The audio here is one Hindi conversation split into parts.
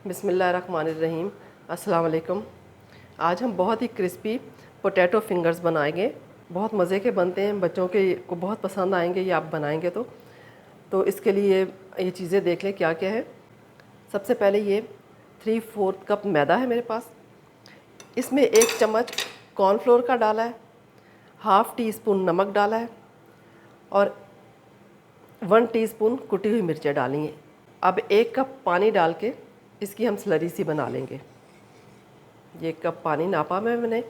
बिस्मिल्लाहिर्रहमानिर्रहीम। अस्सलाम वालेकुम। आज हम बहुत ही क्रिस्पी पोटैटो फिंगर्स बनाएंगे। बहुत मज़े के बनते हैं, बच्चों के को बहुत पसंद आएंगे ये आप बनाएंगे तो इसके लिए ये चीज़ें देख लें क्या क्या है। सबसे पहले ये 3/4 कप मैदा है मेरे पास। इसमें 1 चम्मच कॉर्नफ्लोर का डाला है, हाफ़ टी स्पून नमक डाला है और 1 टीस्पून कुटी हुई मिर्चें डाली हैं। अब 1 कप पानी डाल के इसकी हम स्लरी सी बना लेंगे। ये 1 कप पानी नापा मैंने।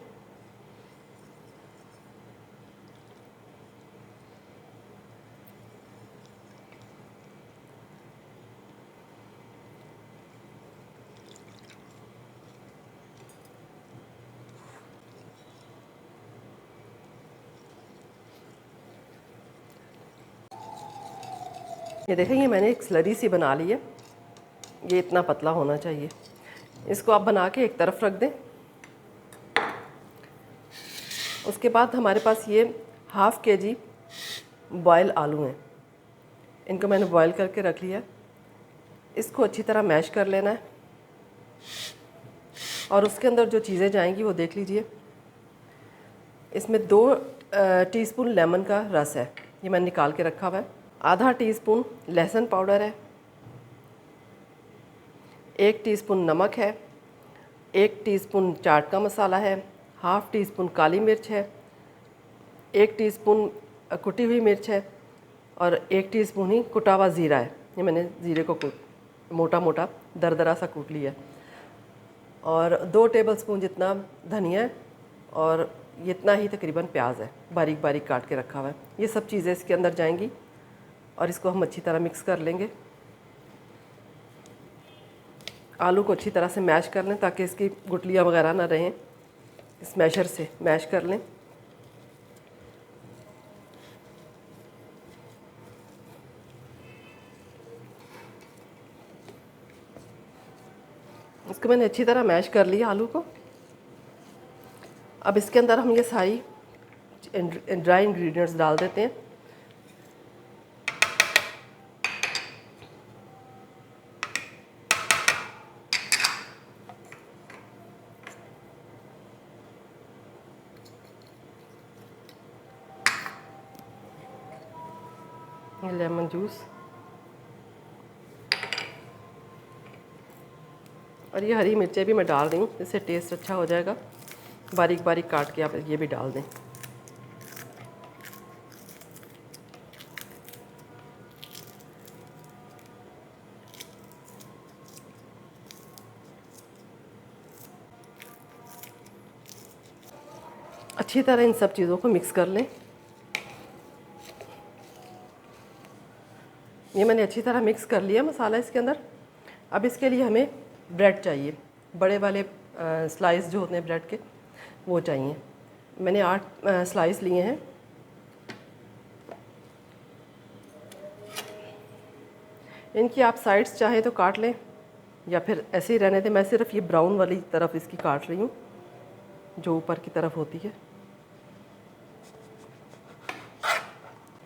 ये देखेंगे मैंने एक स्लरी सी बना ली है। ये इतना पतला होना चाहिए। इसको आप बना के एक तरफ रख दें। उसके बाद हमारे पास ये हाफ़ kg बॉयल आलू हैं। इनको मैंने बॉयल करके रख लिया। इसको अच्छी तरह मैश कर लेना है और उसके अंदर जो चीज़ें जाएंगी वो देख लीजिए। इसमें 2 टीस्पून लेमन का रस है, ये मैंने निकाल के रखा हुआ है। आधा टीस्पून लहसुन पाउडर है, 1 टीस्पून नमक है, 1 टीस्पून चाट का मसाला है, हाफ़ टीस्पून काली मिर्च है, 1 टीस्पून कुटी हुई मिर्च है और 1 टीस्पून ही कुटा हुआ ज़ीरा है। ये मैंने ज़ीरे को मोटा मोटा दरदरा सा कूट लिया और 2 टेबलस्पून जितना धनिया है और इतना ही तकरीबन प्याज है, बारीक बारीक काट के रखा हुआ है। ये सब चीज़ें इसके अंदर जाएंगी और इसको हम अच्छी तरह मिक्स कर लेंगे। आलू को अच्छी तरह से मैश कर लें ताकि इसकी गुठलियाँ वगैरह ना रहें। इस मैशर से मैश कर लें। इसको मैंने अच्छी तरह मैश कर लिया आलू को। अब इसके अंदर हम ये सारी ड्राई इंग्रेडिएंट्स डाल देते हैं। ये लेमन जूस और ये हरी मिर्चें भी मैं डाल रही हूँ, इससे टेस्ट अच्छा हो जाएगा। बारीक बारीक काट के आप ये भी डाल दें। अच्छी तरह इन सब चीज़ों को मिक्स कर लें। ये मैंने अच्छी तरह मिक्स कर लिया मसाला इसके अंदर। अब इसके लिए हमें ब्रेड चाहिए, बड़े वाले स्लाइस जो होते हैं ब्रेड के वो चाहिए। मैंने 8 स्लाइस लिए हैं। इनकी आप साइड्स चाहें तो काट लें या फिर ऐसे ही रहने दें। मैं सिर्फ ये ब्राउन वाली तरफ इसकी काट रही हूँ जो ऊपर की तरफ होती है,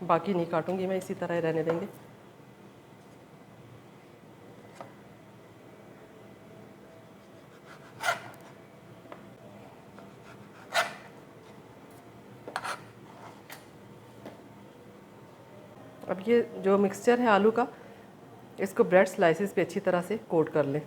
बाकी नहीं काटूंगी मैं, इसी तरह ही रहने देंगे। अब ये जो मिक्सचर है आलू का, इसको ब्रेड स्लाइसेस पे अच्छी तरह से कोट कर लें।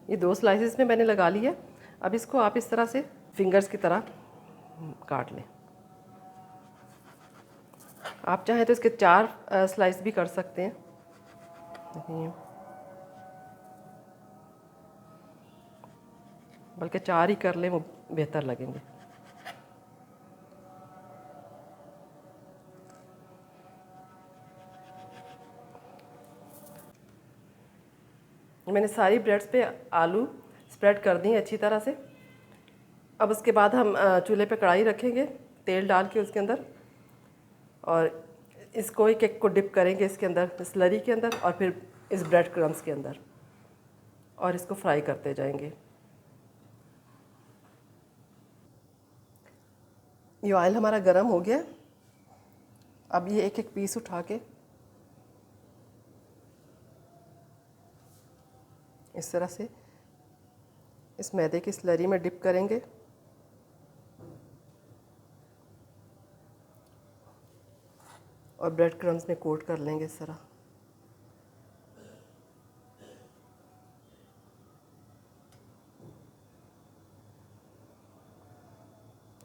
ये 2 स्लाइसेस में मैंने लगा लिया। अब इसको आप इस तरह से फिंगर्स की तरह काट लें। आप चाहें तो इसके 4 स्लाइस भी कर सकते हैं। बल्कि 4 ही कर लें, वो बेहतर लगेंगे। मैंने सारी ब्रेड्स पे आलू स्प्रेड कर दी अच्छी तरह से। अब उसके बाद हम चूल्हे पे कढ़ाई रखेंगे, तेल डाल के उसके अंदर, और इसको एक एक को डिप करेंगे इसके अंदर, स्लरी के अंदर, और फिर इस ब्रेड क्रम्स के अंदर, और इसको फ्राई करते जाएंगे। ये ऑयल हमारा गरम हो गया। अब ये एक एक पीस उठा के इस तरह से इस मैदे की स्लरी में डिप करेंगे और ब्रेड क्रम्स में कोट कर लेंगे इस तरह।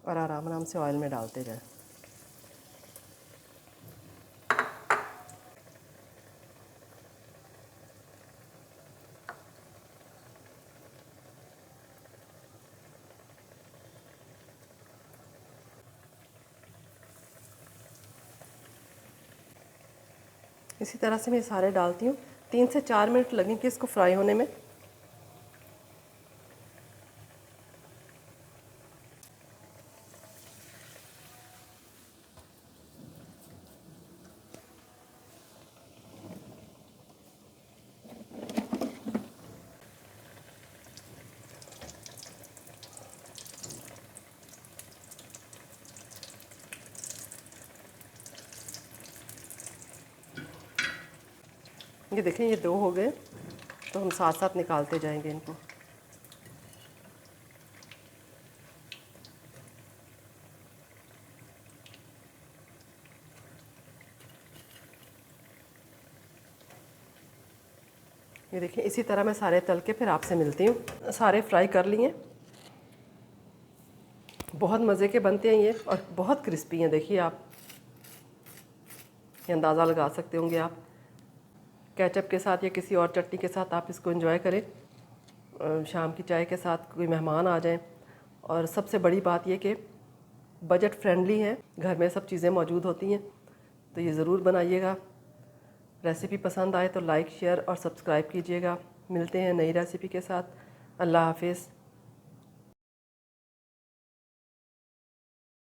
और आराम से ऑयल में डालते जाएं। इसी तरह से मैं सारे डालती हूँ। 3 से 4 मिनट लगेंगे इसको फ्राई होने में। ये देखें, ये 2 हो गए, तो हम साथ साथ निकालते जाएंगे इनको। ये देखिए, इसी तरह मैं सारे तल के फिर आपसे मिलती हूँ। सारे फ्राई कर लिए, बहुत मज़े के बनते हैं ये और बहुत क्रिस्पी हैं। देखिए आप ये अंदाज़ा लगा सकते होंगे आप। केचप के साथ या किसी और चटनी के साथ आप इसको एंजॉय करें। शाम की चाय के साथ कोई मेहमान आ जाएं। और सबसे बड़ी बात ये कि बजट फ्रेंडली है, घर में सब चीज़ें मौजूद होती हैं, तो ये ज़रूर बनाइएगा। रेसिपी पसंद आए तो लाइक, शेयर और सब्सक्राइब कीजिएगा। मिलते हैं नई रेसिपी के साथ। अल्लाह हाफिज़।